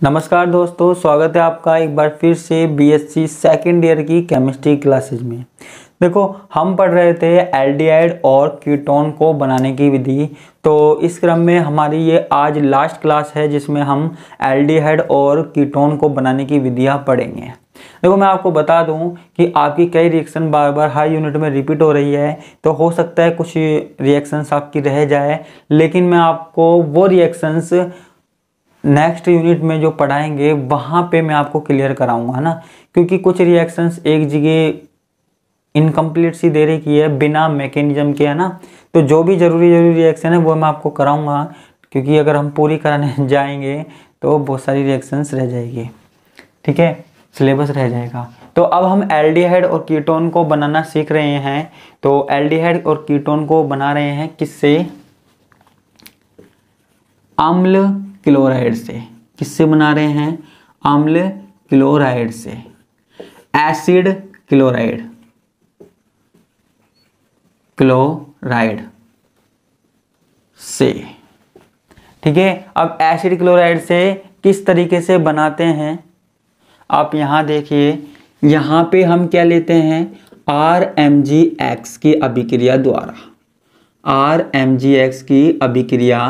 नमस्कार दोस्तों, स्वागत है आपका एक बार फिर से बीएससी सेकेंड ईयर की केमिस्ट्री क्लासेज में। देखो, हम पढ़ रहे थे एल्डिहाइड और कीटोन को बनाने की विधि। तो इस क्रम में हमारी ये आज लास्ट क्लास है जिसमें हम एल्डिहाइड और कीटोन को बनाने की विधियाँ पढ़ेंगे। देखो, मैं आपको बता दूं कि आपकी कई रिएक्शन बार बार हर यूनिट में रिपीट हो रही है, तो हो सकता है कुछ रिएक्शंस आपकी रह जाए, लेकिन मैं आपको वो रिएक्शंस नेक्स्ट यूनिट में जो पढ़ाएंगे वहाँ पे मैं आपको क्लियर कराऊंगा ना, क्योंकि कुछ रिएक्शंस एक जगह इनकम्प्लीट सी दे रही है बिना मैकेनिज्म के, है ना। तो जो भी जरूरी रिएक्शन है वो मैं आपको कराऊंगा, क्योंकि अगर हम पूरी कराने जाएंगे तो बहुत सारी रिएक्शंस रह जाएगी, ठीक है, सिलेबस रह जाएगा। तो अब हम एल्डिहाइड और कीटोन को बनाना सीख रहे हैं। तो एल्डिहाइड और कीटोन को बना रहे हैं किससे? अम्ल क्लोराइड से। किससे बना रहे हैं? अम्ल क्लोराइड से। एसिड क्लोराइड से, ठीक है। अब एसिड क्लोराइड से किस तरीके से बनाते हैं आप यहां देखिए। यहां पे हम क्या लेते हैं? RMgX की अभिक्रिया द्वारा, RMgX की अभिक्रिया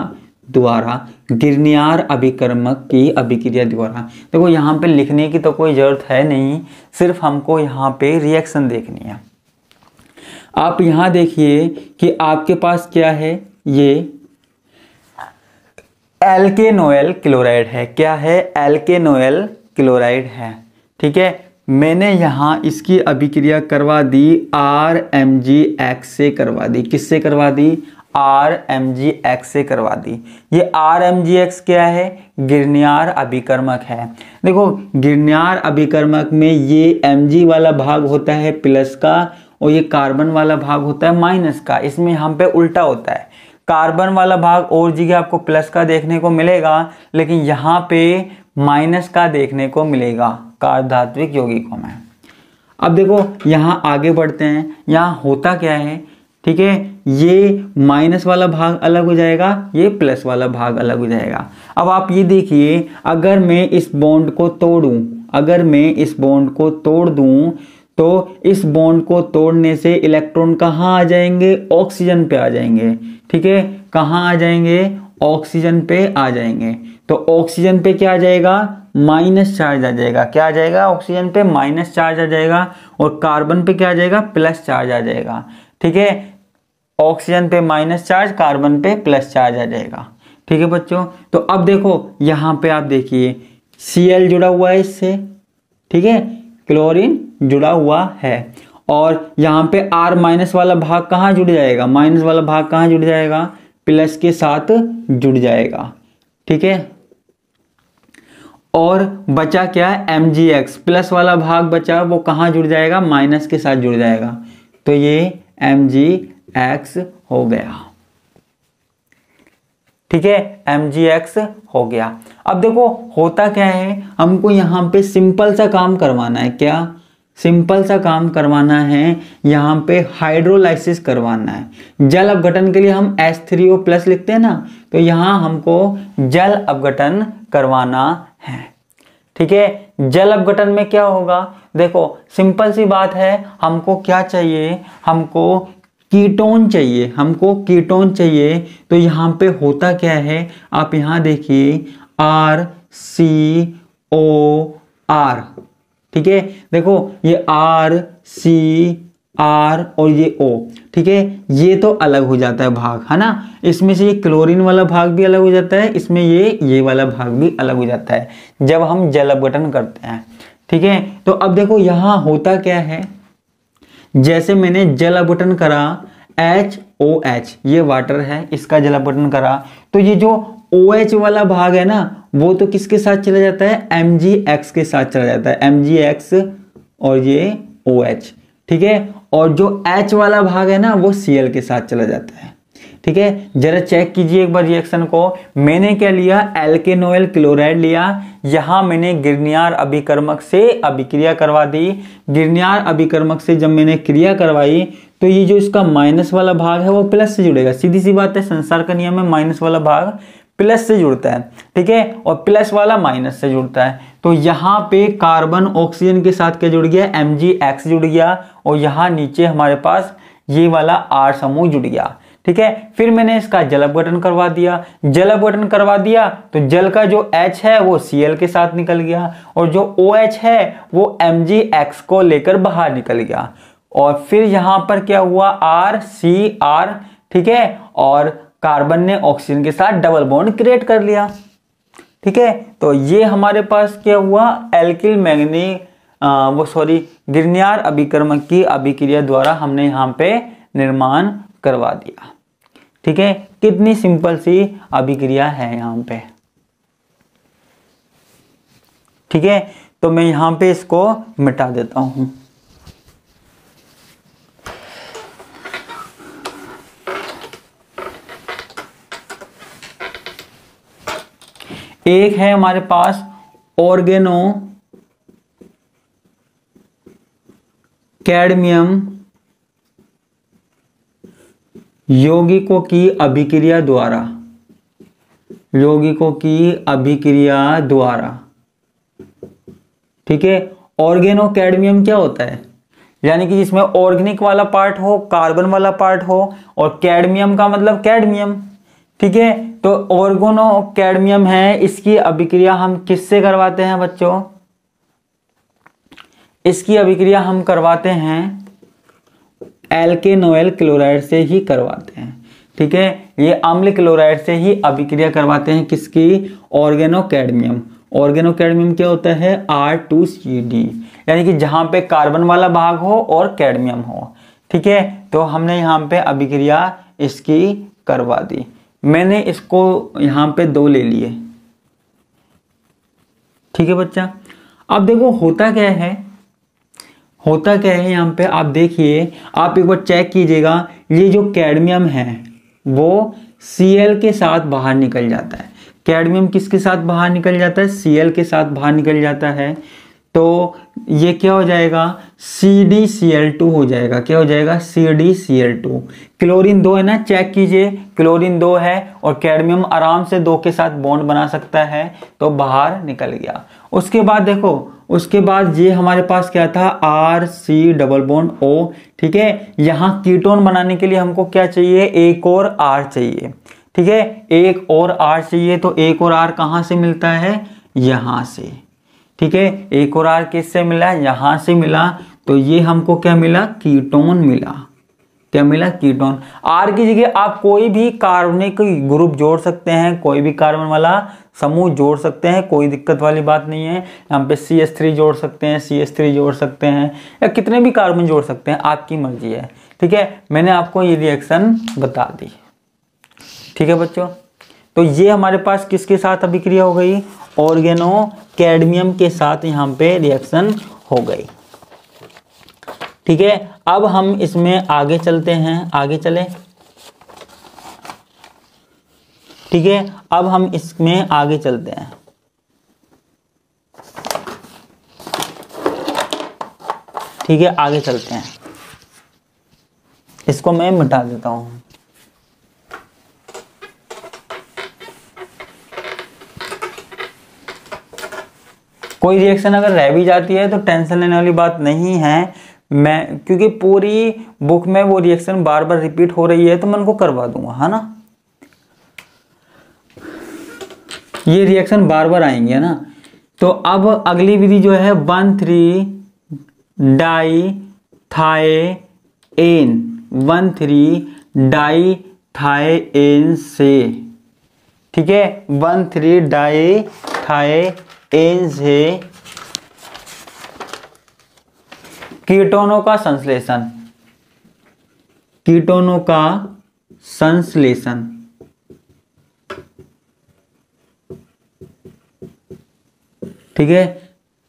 द्वारा, गिरनियार अभिकर्मक की अभिक्रिया द्वारा। देखो, यहाँ पे लिखने की तो कोई जरूरत है नहीं, सिर्फ हमको यहाँ पे रिएक्शन देखनी है। आप यहाँ देखिए कि आपके पास क्या है, ये एल्केनोइल क्लोराइड है। क्या है? एल्केनोइल क्लोराइड है, ठीक है। मैंने यहाँ इसकी अभिक्रिया करवा दी, RMgX से करवा दी। किससे करवा दी? RMgX से करवा दी। ये RMgX क्या है? गिरनियार अभिकर्मक है। देखो, गिरनियार अभिकर्मक में ये Mg वाला भाग होता है प्लस का और ये कार्बन वाला भाग होता है माइनस का। इसमें हम पे उल्टा होता है, कार्बन वाला भाग और जगह आपको प्लस का देखने को मिलेगा, लेकिन यहाँ पे माइनस का देखने को मिलेगा कार्बधात्विक यौगिकों में। अब देखो, यहाँ आगे बढ़ते हैं। यहाँ होता क्या है, ठीक है, ये माइनस वाला भाग अलग हो जाएगा, ये प्लस वाला भाग अलग हो जाएगा। अब आप ये देखिए, अगर मैं इस बॉन्ड को तोड़ूं, अगर मैं इस बॉन्ड को तोड़ दूं तो इस बॉन्ड को तोड़ने से इलेक्ट्रॉन कहाँ आ जाएंगे? ऑक्सीजन पे आ जाएंगे, ठीक है। कहाँ आ जाएंगे? ऑक्सीजन पे आ जाएंगे। तो ऑक्सीजन पे क्या आ जाएगा? माइनस चार्ज आ जाएगा। क्या आ जाएगा? ऑक्सीजन पे माइनस चार्ज आ जाएगा और कार्बन पे क्या आ जाएगा? प्लस चार्ज आ जाएगा, ठीक है। ऑक्सीजन पे माइनस चार्ज, कार्बन पे प्लस चार्ज आ जाएगा, ठीक है बच्चों। तो अब देखो, यहाँ पे आप देखिए Cl जुड़ा हुआ है इससे, ठीक है, क्लोरीन जुड़ा हुआ है। और यहाँ पे R माइनस वाला भाग कहाँ जुड़ जाएगा? माइनस वाला भाग कहाँ जुड़ जाएगा? प्लस के साथ जुड़ जाएगा, ठीक है। और बचा क्या है? MgX, प्लस वाला भाग बचा, वो कहाँ जुड़ जाएगा? माइनस के साथ जुड़ जाएगा। तो ये MgX हो गया, ठीक है, MgX हो गया। अब देखो, होता क्या है, हमको यहाँ पे सिंपल सा काम करवाना है। क्या? सिंपल सा काम करवाना है। यहाँ पे हाइड्रोलाइसिस करवाना है। जल अपघटन के लिए हम H3O+ लिखते हैं ना, तो यहाँ हमको जल अपघटन करवाना है, ठीक है। जल अपघटन में क्या होगा? देखो, सिंपल सी बात है, हमको क्या चाहिए? हमको कीटोन चाहिए, हमको कीटोन चाहिए। तो यहाँ पे होता क्या है, आप यहाँ देखिए RCOR, ठीक है। देखो, ये RCR और ये O, ठीक है, ये तो अलग हो जाता है भाग, है ना। इसमें से ये क्लोरीन वाला भाग भी अलग हो जाता है, इसमें ये वाला भाग भी अलग हो जाता है जब हम जल अपघटन करते हैं, ठीक है। तो अब देखो, यहाँ होता क्या है, जैसे मैंने जल अपघटन करा HOH, ये वाटर है, इसका जल अपघटन करा, तो ये जो OH वाला भाग है ना, वो तो किसके साथ चला जाता है? MgX के साथ चला जाता है, MgX और ये OH, ठीक है। और जो H वाला भाग है ना, वो Cl के साथ चला जाता है, ठीक है। जरा चेक कीजिए एक बार रिएक्शन को। मैंने क्या लिया? एल्केनोइल क्लोराइड लिया। यहां मैंने गिरनियार अभिकर्मक से अभिक्रिया करवा दी। गिरनियार अभिकर्मक से जब मैंने क्रिया करवाई तो ये जो इसका माइनस वाला भाग है वो प्लस से जुड़ेगा। सीधी सी बात है, संसार का नियम है, माइनस वाला भाग प्लस से जुड़ता है, ठीक है, और प्लस वाला माइनस से जुड़ता है। तो यहाँ पे कार्बन ऑक्सीजन के साथ क्या जुड़ गया, Mgx जुड़ गया, और यहाँ नीचे हमारे पास ये वाला R समूह जुड़ गया, ठीक है। फिर मैंने इसका जल अपघटन करवा दिया, जल अपघटन करवा दिया तो जल का जो H है वो Cl के साथ निकल गया, और जो OH है वो Mgx को लेकर बाहर निकल गया। और फिर यहां पर क्या हुआ, RCr, ठीक है, और कार्बन ने ऑक्सीजन के साथ डबल बॉन्ड क्रिएट कर लिया, ठीक है। तो ये हमारे पास क्या हुआ, एल्किल मैंगनी गिरनियर अभिकर्मक की अभिक्रिया द्वारा हमने यहाँ पे निर्माण करवा दिया, ठीक है। कितनी सिंपल सी अभिक्रिया है यहाँ पे, ठीक है। तो मैं यहाँ पे इसको मिटा देता हूं। एक है हमारे पास ऑर्गेनो कैडमियम यौगिकों की अभिक्रिया द्वारा, यौगिकों की अभिक्रिया द्वारा, ठीक है। ऑर्गेनो कैडमियम क्या होता है, यानी कि जिसमें ऑर्गेनिक वाला पार्ट हो, कार्बन वाला पार्ट हो, और कैडमियम का मतलब कैडमियम, ठीक है। तो ऑर्गेनो कैडमियम है, इसकी अभिक्रिया हम किससे करवाते हैं बच्चों, इसकी अभिक्रिया हम करवाते हैं एल्केनोइल क्लोराइड से ही करवाते हैं, ठीक है। ये अम्ल क्लोराइड से ही अभिक्रिया करवाते हैं, किसकी, ऑर्गेनो कैडमियम। ऑर्गेनो कैडमियम क्या होता है, R2CD, यानी कि जहां पे कार्बन वाला भाग हो और कैडमियम हो, ठीक है। तो हमने यहाँ पे अभिक्रिया इसकी करवा दी। मैंने इसको यहाँ पे 2 ले लिए, ठीक है बच्चा। अब देखो होता क्या है, होता क्या है यहाँ पे, आप देखिए, आप एक बार चेक कीजिएगा, ये जो कैडमियम है वो Cl के साथ बाहर निकल जाता है। कैडमियम किसके साथ बाहर निकल जाता है, Cl के साथ बाहर निकल जाता है। तो ये क्या हो जाएगा, CdCl2 हो जाएगा। क्या हो जाएगा, CdCl2। क्लोरीन 2 है ना, चेक कीजिए, क्लोरीन 2 है और कैडमियम आराम से 2 के साथ बॉन्ड बना सकता है, तो बाहर निकल गया। उसके बाद देखो, उसके बाद ये हमारे पास क्या था, RC डबल बॉन्ड O, ठीक है। यहाँ कीटोन बनाने के लिए हमको क्या चाहिए, एक और R चाहिए, ठीक है, एक और R चाहिए। तो एक और R कहाँ से मिलता है, यहाँ से, ठीक है। एक और R किससे मिला, यहाँ से मिला। तो ये हमको क्या मिला, कीटोन मिला। क्या मिला, कीटोन। R की जगह आप कोई भी कार्बनिक ग्रुप जोड़ सकते हैं, कोई भी कार्बन वाला समूह जोड़ सकते हैं, कोई दिक्कत वाली बात नहीं है। यहाँ पे CH3 जोड़ सकते हैं, CH3 जोड़ सकते हैं, या कितने भी कार्बन जोड़ सकते हैं, आपकी मर्जी है, ठीक है। मैंने आपको ये रिएक्शन बता दी, ठीक है बच्चों। तो ये हमारे पास किसके साथ अभिक्रिया हो गई, ऑर्गेनो कैडमियम के साथ यहाँ पे रिएक्शन हो गई, ठीक है। अब हम इसमें आगे चलते हैं, आगे चले, ठीक है। अब हम इसमें आगे चलते हैं, ठीक है, आगे चलते हैं। इसको मैं मिटा देता हूं। कोई रिएक्शन अगर रह भी जाती है तो टेंशन लेने वाली बात नहीं है, मैं क्योंकि पूरी बुक में वो रिएक्शन बार बार रिपीट हो रही है तो मैं उनको करवा दूंगा, है ना। ये रिएक्शन बार बार आएंगे, है ना। तो अब अगली विधि जो है 1,3-डाईथाएन, 1,3-डाईथाएन से, ठीक है, 1,3-डाईथाएन से कीटोनों का संश्लेषण, कीटोनों का संश्लेषण, ठीक है,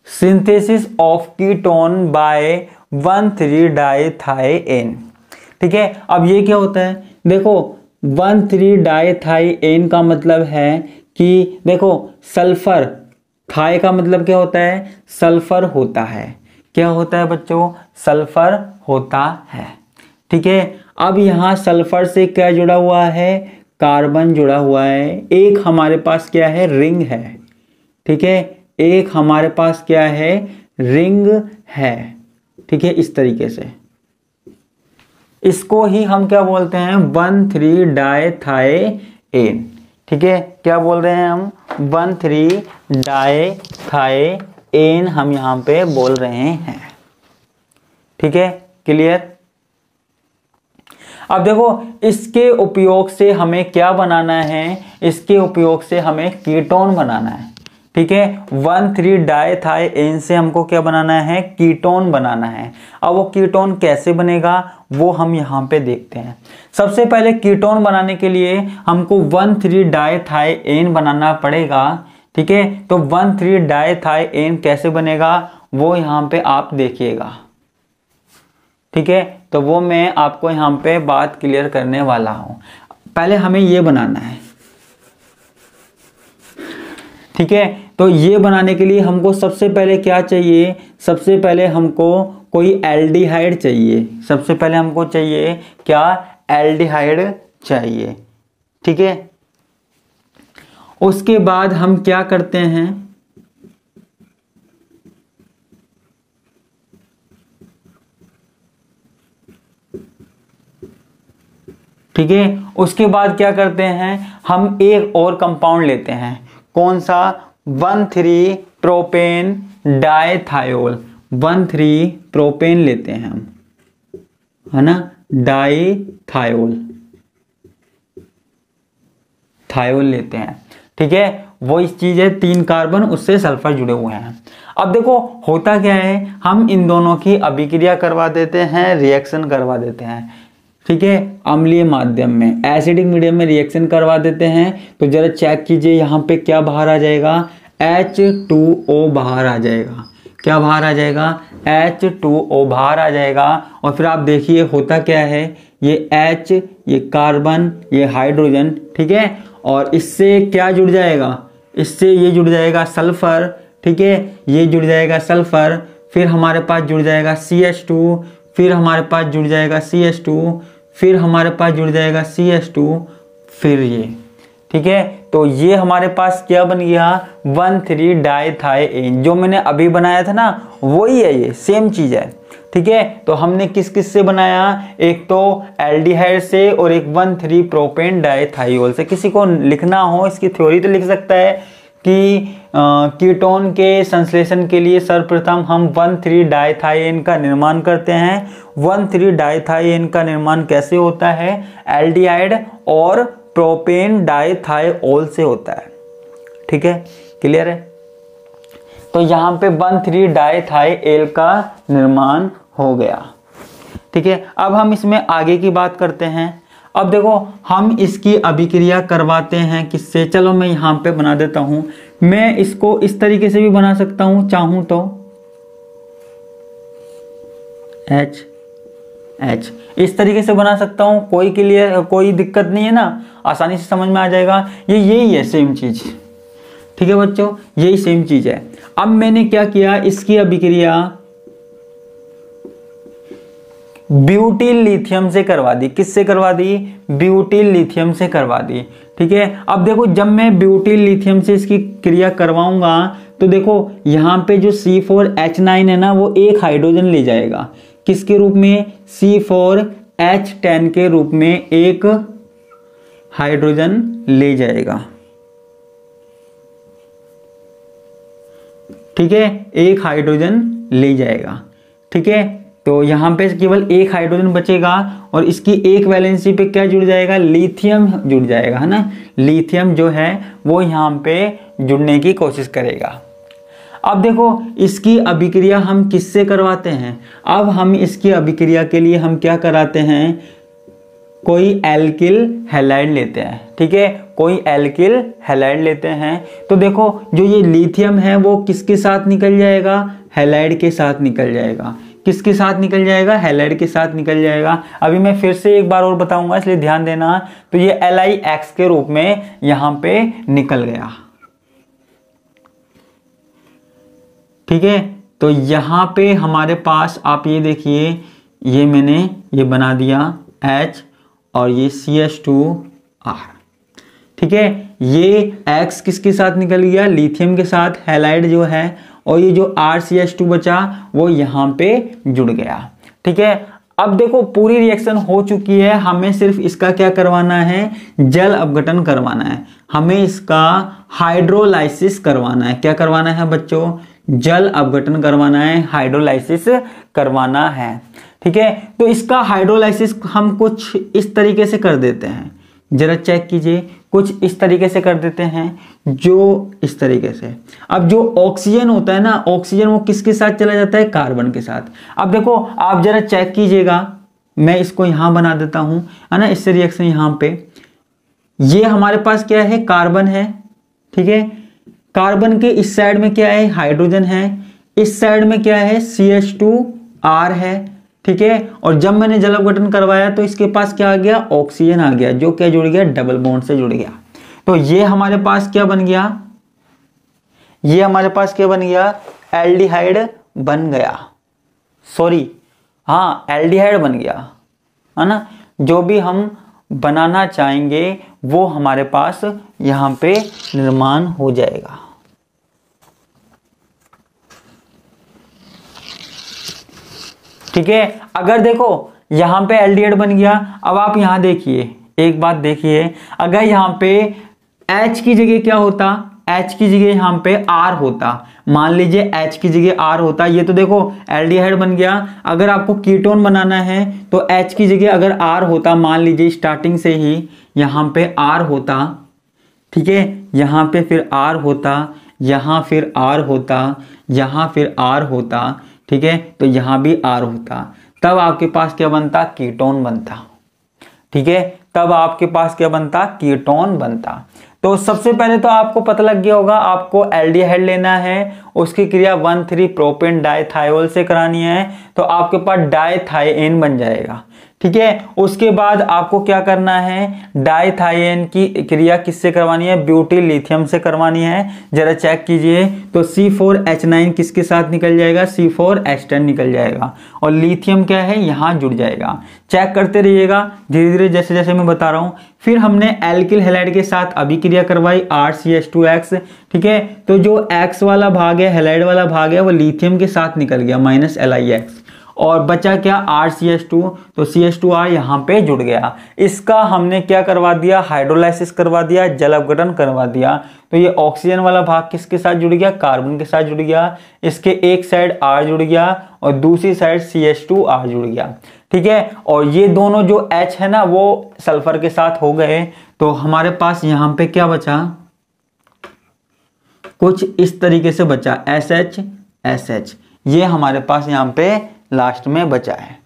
सिंथेसिस ऑफ कीटोन बाय 1,3-डाईथाएन, ठीक है। अब ये क्या होता है, देखो 1,3-डाईथाएन का मतलब है कि देखो सल्फर, थाई का मतलब क्या होता है, सल्फर होता है। क्या होता है बच्चों, सल्फर होता है, ठीक है। अब यहां सल्फर से क्या जुड़ा हुआ है, कार्बन जुड़ा हुआ है, एक हमारे पास क्या है, रिंग है। ठीक है, एक हमारे पास क्या है, रिंग है। ठीक है, इस तरीके से इसको ही हम क्या बोलते हैं, 1,3 डाइथाइएन। ठीक है, क्या बोल रहे हैं हम, 1,3 डाइथाइएन हम यहां पे बोल रहे हैं। ठीक है, क्लियर। अब देखो इसके उपयोग से हमें क्या बनाना है, इसके उपयोग से हमें कीटोन बनाना है। ठीक है, 1,3 डाइथाइएन से हमको क्या बनाना है, कीटोन बनाना है। अब वो कीटोन कैसे बनेगा वो हम यहाँ पे देखते हैं। सबसे पहले कीटोन बनाने के लिए हमको 1,3 डाइथाइएन बनाना पड़ेगा। ठीक है, तो 1,3 डाइथाइएन कैसे बनेगा वो यहाँ पे आप देखिएगा। ठीक है, तो वो मैं आपको यहाँ पे बात क्लियर करने वाला हूँ। पहले हमें ये बनाना है। ठीक है, तो ये बनाने के लिए हमको सबसे पहले क्या चाहिए, सबसे पहले हमको कोई एल्डिहाइड चाहिए। सबसे पहले हमको चाहिए क्या, एल्डिहाइड चाहिए। ठीक है, उसके बाद हम क्या करते हैं, ठीक है, उसके बाद क्या करते हैं, हम एक और कंपाउंड लेते हैं। कौन सा, 1,3 प्रोपेन डाइथायोल। 1,3 प्रोपेन लेते हैं हम, है ना, डाइथायोल, थायोल लेते हैं। ठीक है, वो इस चीज है, 3 कार्बन उससे सल्फर जुड़े हुए हैं। अब देखो होता क्या है, हम इन दोनों की अभिक्रिया करवा देते हैं, रिएक्शन करवा देते हैं। ठीक है, अम्लीय माध्यम में, एसिडिक मीडियम में रिएक्शन करवा देते हैं। तो जरा चेक कीजिए यहाँ पे क्या बाहर आ जाएगा, H2O बाहर आ जाएगा। क्या बाहर आ जाएगा, H2O बाहर आ जाएगा। और फिर आप देखिए होता क्या है, ये H, ये कार्बन, ये हाइड्रोजन। ठीक है, और इससे क्या जुड़ जाएगा, इससे ये जुड़ जाएगा सल्फर। ठीक है, ये जुड़ जाएगा सल्फर, फिर हमारे पास जुड़ जाएगा CH2, फिर हमारे पास जुड़ जाएगा CH2, फिर हमारे पास जुड़ जाएगा CH2, फिर ये। ठीक है, तो ये हमारे पास क्या बन गया, 1,3 डाइथाइएन। जो मैंने अभी बनाया था ना वही है, ये सेम चीज है। ठीक है, तो हमने किस किस से बनाया, एक तो एल्डिहाइड से और एक 1,3 प्रोपेन डाइथाइयोल से। किसी को लिखना हो इसकी थ्योरी तो लिख सकता है कि कीटोन के संश्लेषण के लिए सर्वप्रथम हम 1,3 डाइथाइएन का निर्माण करते हैं। 1,3 डाइथाइएन का निर्माण कैसे होता है, एल्डिहाइड और प्रोपेन डाइथाइयोल से होता है। ठीक है, क्लियर है। तो यहाँ पे 1,3 डाइथाइएन का निर्माण हो गया। ठीक है, अब हम इसमें आगे की बात करते हैं। अब देखो हम इसकी अभिक्रिया करवाते हैं किससे, चलो मैं यहाँ पे बना देता हूं। मैं इसको इस तरीके से भी बना सकता हूं चाहूं तो, H इस तरीके से बना सकता हूं, कोई के लिए कोई दिक्कत नहीं है ना, आसानी से समझ में आ जाएगा। ये यही है सेम चीज। ठीक है बच्चों, यही सेम चीज है। अब मैंने क्या किया, इसकी अभिक्रिया ब्यूटिल लिथियम से करवा दी। किससे करवा दी, ब्यूटिल लिथियम से करवा दी। ठीक है, अब देखो जब मैं ब्यूटिल लिथियम से इसकी क्रिया करवाऊंगा तो देखो यहाँ पे जो C4H9 है ना वो एक हाइड्रोजन ले जाएगा। किसके रूप में, C4H10 के रूप में एक हाइड्रोजन ले जाएगा। ठीक है, एक हाइड्रोजन ले जाएगा। ठीक है, तो यहाँ पे केवल एक हाइड्रोजन बचेगा और इसकी एक वैलेंसी पे क्या जुड़ जाएगा, लिथियम जुड़ जाएगा, है ना। लिथियम जो है वो यहाँ पे जुड़ने की कोशिश करेगा। अब देखो इसकी अभिक्रिया हम किससे करवाते हैं, अब हम इसकी अभिक्रिया के लिए हम क्या कराते हैं, कोई एल्किल हैलाइड लेते हैं। ठीक है, कोई एल्किल हैलाइड लेते हैं। तो देखो जो ये लिथियम है वो किसके साथ निकल जाएगा, हैलाइड के साथ निकल जाएगा। किसके साथ निकल जाएगा, हैलाइड के साथ निकल जाएगा। अभी मैं फिर से एक बार और बताऊंगा इसलिए ध्यान देना। तो ये LiX के रूप में यहां पे निकल गया। ठीक है, तो यहां पे हमारे पास आप ये देखिए, ये मैंने ये बना दिया H और ये CH2R। ठीक है, ये X किसके साथ निकल गया, लिथियम के साथ, हैलाइड जो है, और ये जो RCH2 बचा वो यहाँ पे जुड़ गया। ठीक है, अब देखो पूरी रिएक्शन हो चुकी है, हमें सिर्फ इसका क्या करवाना है, जल अपघटन करवाना है, हमें इसका हाइड्रोलाइसिस करवाना है। क्या करवाना है बच्चों, जल अपघटन करवाना है, हाइड्रोलाइसिस करवाना है। ठीक है, तो इसका हाइड्रोलाइसिस हम कुछ इस तरीके से कर देते हैं, जरा चेक कीजिए, कुछ इस तरीके से कर देते हैं, जो इस तरीके से। अब जो ऑक्सीजन होता है ना, ऑक्सीजन वो किसके साथ चला जाता है, कार्बन के साथ। अब देखो आप जरा चेक कीजिएगा, मैं इसको यहां बना देता हूं, है ना, इससे रिएक्शन यहां पे, ये हमारे पास क्या है, कार्बन है। ठीक है, कार्बन के इस साइड में क्या है, हाइड्रोजन है, इस साइड में क्या है, CH2R है। ठीक है, और जब मैंने जल अपघटन करवाया तो इसके पास क्या आ गया, ऑक्सीजन आ गया, जो क्या जुड़ गया, डबल बॉन्ड से जुड़ गया। तो ये हमारे पास क्या बन गया, ये हमारे पास क्या बन गया, एल्डिहाइड बन गया, सॉरी हाँ एल्डिहाइड बन गया, है ना। जो भी हम बनाना चाहेंगे वो हमारे पास यहां पे निर्माण हो जाएगा। ठीक है, अगर देखो यहां पे एल्डिहाइड बन गया, अब आप यहां देखिए, एक बात देखिए, अगर यहां पे H की जगह क्या होता, H की जगह यहां पे R होता, मान लीजिए H की जगह R होता, ये तो देखो एल्डिहाइड बन गया। अगर आपको कीटोन बनाना है तो H की जगह अगर R होता, मान लीजिए स्टार्टिंग से ही यहां पे R होता, ठीक है, यहां पे फिर R होता, यहां फिर R होता, यहां फिर R होता, ठीक है, तो यहां भी R होता, तब आपके पास क्या बनता, कीटोन बनता। ठीक है, तब आपके पास क्या बनता, कीटोन बनता। तो सबसे पहले तो आपको पता लग गया होगा, आपको एल्डिहाइड लेना है, उसकी क्रिया 1,3 प्रोपेन डाइथायोल से करानी है, तो आपके पास डाइथायेन बन जाएगा। ठीक है, उसके बाद आपको क्या करना है, डाइथायेन की क्रिया किससे करवानी है, ब्यूटिल लिथियम से करवानी है। जरा चेक कीजिए, तो C4H9 किसके साथ निकल जाएगा, C4H10 निकल जाएगा, और लिथियम क्या है, यहां जुड़ जाएगा। चेक करते रहिएगा धीरे धीरे जैसे जैसे मैं बता रहा हूं। फिर हमने एल्किल हैलाइड के साथ अभिक्रिया करवाई, RCH2X। ठीक है, तो जो X वाला भाग है, हैलाइड वाला भाग है, वो लिथियम के साथ निकल गया, -LiX, और बचा क्या, RCH2, तो CH2R यहां पे जुड़ गया। इसका हमने क्या करवा दिया, हाइड्रोलाइसिस करवा दिया, जल अपघटन करवा दिया। तो ये ऑक्सीजन वाला भाग किसके साथ जुड़ गया, कार्बन के साथ जुड़ गया, इसके एक साइड R जुड़ गया और दूसरी साइड CH2R जुड़ गया। ठीक है, और ये दोनों जो H है ना वो सल्फर के साथ हो गए, तो हमारे पास यहां पे क्या बचा, कुछ इस तरीके से बचा, SH, ये हमारे पास यहां पे लास्ट में बचा है।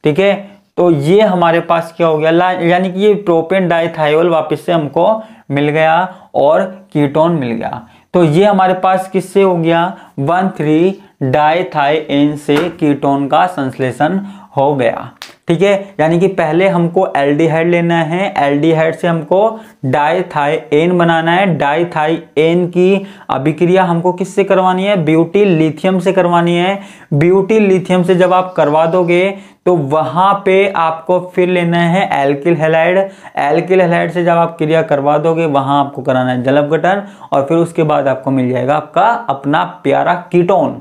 ठीक है, तो ये हमारे पास क्या हो गया, यानी कि ये प्रोपेन डाइथायोल वापस से हमको मिल गया और कीटोन मिल गया। तो ये हमारे पास किससे हो गया, 1,3 डाइथायेन से कीटोन का संश्लेषण हो गया। ठीक है, यानी कि पहले हमको एल्डिहाइड लेना है, एल्डिहाइड से हमको डाइथायेन बनाना है, डाइथायेन की अभिक्रिया हमको किससे करवानी है, ब्यूटिल लिथियम से करवानी है। ब्यूटिल लिथियम से जब आप करवा दोगे तो वहां पे आपको फिर लेना है एल्किल हैलाइड। एल्किल हैलाइड से जब आप क्रिया करवा दोगे वहां आपको कराना है जल अपघटन, और फिर उसके बाद आपको मिल जाएगा आपका अपना प्यारा कीटोन।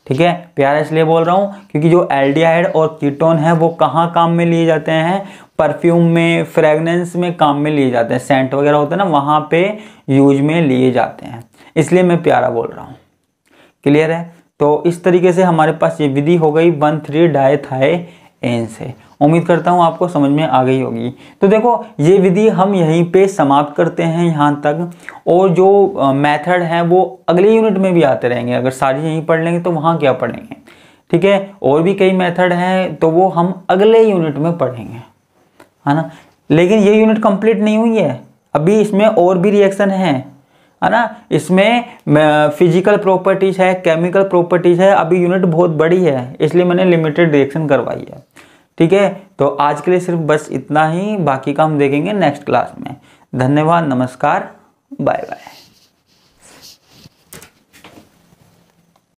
ठीक है, प्यारा इसलिए बोल रहा हूं क्योंकि जो एल्डिहाइड और कीटोन है वो कहाँ काम में लिए जाते हैं, परफ्यूम में, फ्रेगनेंस में काम में लिए जाते हैं, सेंट वगैरह होता है ना, वहां पे यूज में लिए जाते हैं, इसलिए मैं प्यारा बोल रहा हूं। क्लियर है, तो इस तरीके से हमारे पास ये विधि हो गई 1,3 डाइथायेन से। उम्मीद करता हूं आपको समझ में आ गई होगी। तो देखो ये विधि हम यहीं पे समाप्त करते हैं यहाँ तक, और जो मेथड है वो अगले यूनिट में भी आते रहेंगे। अगर सारी यहीं पढ़ लेंगे तो वहाँ क्या पढ़ेंगे। ठीक है, और भी कई मेथड हैं तो वो हम अगले यूनिट में पढ़ेंगे, है ना। लेकिन ये यूनिट कंप्लीट नहीं हुई है, अभी इसमें और भी रिएक्शन है ना। इसमें फिजिकल प्रॉपर्टीज है, केमिकल प्रॉपर्टीज है, अभी यूनिट बहुत बड़ी है इसलिए मैंने लिमिटेड रिएक्शन करवाई है। ठीक है, तो आज के लिए सिर्फ बस इतना ही, बाकी का हम देखेंगे नेक्स्ट क्लास में। धन्यवाद, नमस्कार, बाय बाय।